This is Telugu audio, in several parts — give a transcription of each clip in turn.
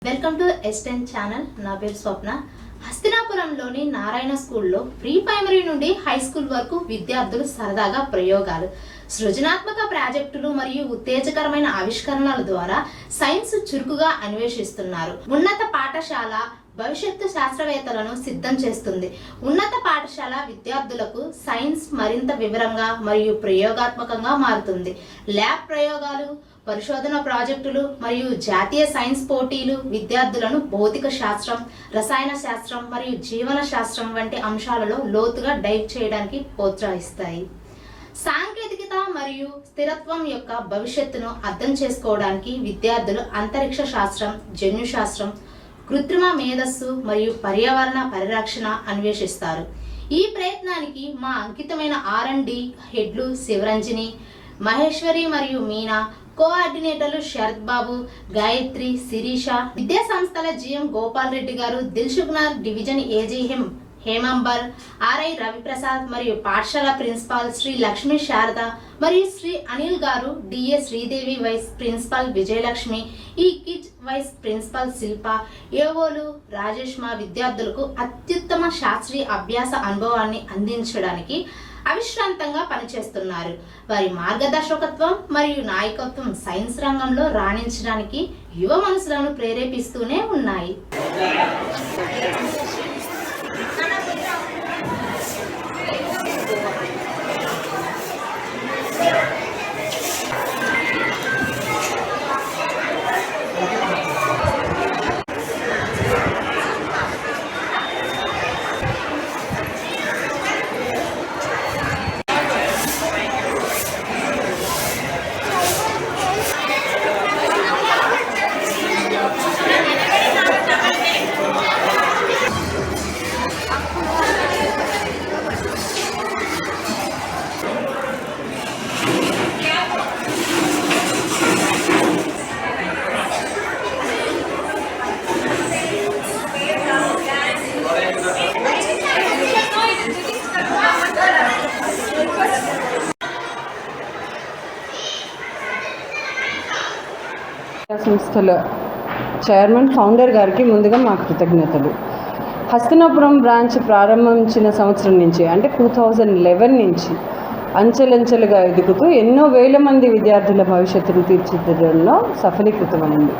Welcome to ఎస్టెన్ channel. నా పేరు స్వప్న. హస్తినాపురంలోని నారాయణ స్కూల్లో ప్రీ ప్రైమరీ నుండి హై స్కూల్ వరకు విద్యార్థులు సరదాగా ప్రయోగాలు, సృజనాత్మక ప్రాజెక్టులు మరియు ఉత్తేజకరమైన ఆవిష్కరణల ద్వారా సైన్స్ చురుకుగా అన్వేషిస్తున్నారు. ఉన్నత పాఠశాల భవిష్యత్తు శాస్త్రవేత్తలను సిద్ధం చేస్తుంది. ఉన్నత పాఠశాల విద్యార్థులకు సైన్స్ మరింత వివరంగా మరియు ప్రయోగాత్మకంగా మారుతుంది. ల్యాబ్ ప్రయోగాలు, పరిశోధన ప్రాజెక్టులు మరియు జాతీయ సైన్స్ పోటీలు విద్యార్థులను భౌతిక శాస్త్రం, రసాయన శాస్త్రం మరియు జీవన శాస్త్రం వంటి అంశాలలో లోతుగా డైవ్ చేయడానికి ప్రోత్సహిస్తాయి. సాంకేతికత మరియు స్థిరత్వం యొక్క భవిష్యత్తును అర్థం చేసుకోవడానికి విద్యార్థులు అంతరిక్ష శాస్త్రం, జన్యు శాస్త్రం, కృత్రిమ మేధస్సు మరియు పర్యావరణ పరిరక్షణ అన్వేషిస్తారు. ఈ ప్రయత్నానికి మా అంకితమైన R&D హెడ్లు శివరంజని, మహేశ్వరి మరియు మీనా, కోఆర్డినేటర్లు శరత్ బాబు, గాయత్రి, శిరీష, విద్యా సంస్థల GM గోపాల్ రెడ్డి గారు, Dilsukhnagar division AG హేమంబర్, RI Ravi Prasad మరియు పాఠశాల ప్రిన్సిపాల్ శ్రీ లక్ష్మీ శారద మరియు శ్రీ అనిల్ గారు, DA Sridevi vice principal Vijayalakshmi, ఈ కిడ్స్ వైస్ ప్రిన్సిపాల్ శిల్ప, ఏవోలు రాజేష్ మా విద్యార్థులకు అత్యుత్తమ శాస్త్రీయ అభ్యాస అనుభవాన్ని అందించడానికి అవిశ్రాంతంగా పనిచేస్తున్నారు. వారి మార్గదర్శకత్వం మరియు నాయకత్వం సైన్స్ రంగంలో రాణించడానికి యువ మనసులను ప్రేరేపిస్తూనే ఉన్నాయి. సంస్థల చైర్మన్ ఫౌండర్ గారికి ముందుగా మా కృతజ్ఞతలు. హస్తినాపురం బ్రాంచ్ ప్రారంభించిన సంవత్సరం నుంచి అంటే 2011 నుంచి అంచెలంచెలుగా ఎదుగుతూ ఎన్నో వేల మంది విద్యార్థుల భవిష్యత్తును తీర్చిదిద్దడంలో సఫలీకృతమైంది.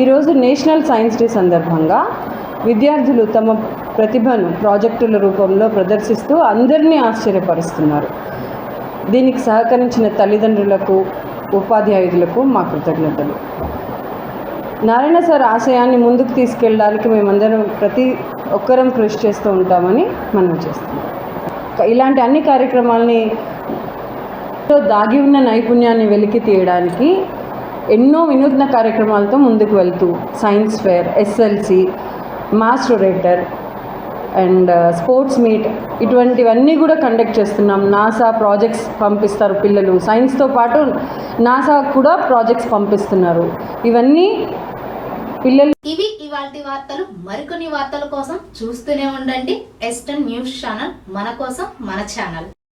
ఈరోజు నేషనల్ సైన్స్ డే సందర్భంగా విద్యార్థులు తమ ప్రతిభను ప్రాజెక్టుల రూపంలో ప్రదర్శిస్తూ అందరినీ ఆశ్చర్యపరుస్తున్నారు. దీనికి సహకరించిన తల్లిదండ్రులకు, ఉపాధ్యాయులకు మా కృతజ్ఞతలు. నారాయణ సార్ ఆశయాన్ని ముందుకు తీసుకెళ్ళడానికి మేమందరం ప్రతి ఒక్కరం కృషి చేస్తూ ఉంటామని మనం చేస్తున్నాం. ఇలాంటి అన్ని కార్యక్రమాలని దాగి ఉన్న నైపుణ్యాన్ని వెలికి తీయడానికి ఎన్నో వినూత్న కార్యక్రమాలతో ముందుకు వెళ్తూ సైన్స్ ఫేర్, SLC, మాస్ రొరేటర్ అండ్ స్పోర్ట్స్ మీట్ ఇటువంటివన్నీ కూడా కండక్ట్ చేస్తున్నాం. నాసా ప్రాజెక్ట్స్ పంపిస్తారు పిల్లలు, సైన్స్తో పాటు నాసా కూడా ప్రాజెక్ట్స్ పంపిస్తున్నారు. ఇవన్నీ పిల్లలు. ఇవి ఇవాల్టి వార్తలు. మరికొన్ని వార్తల కోసం చూస్తూనే ఉండండి ఎస్టెన్ న్యూస్ ఛానల్. మన కోసం మన ఛానల్.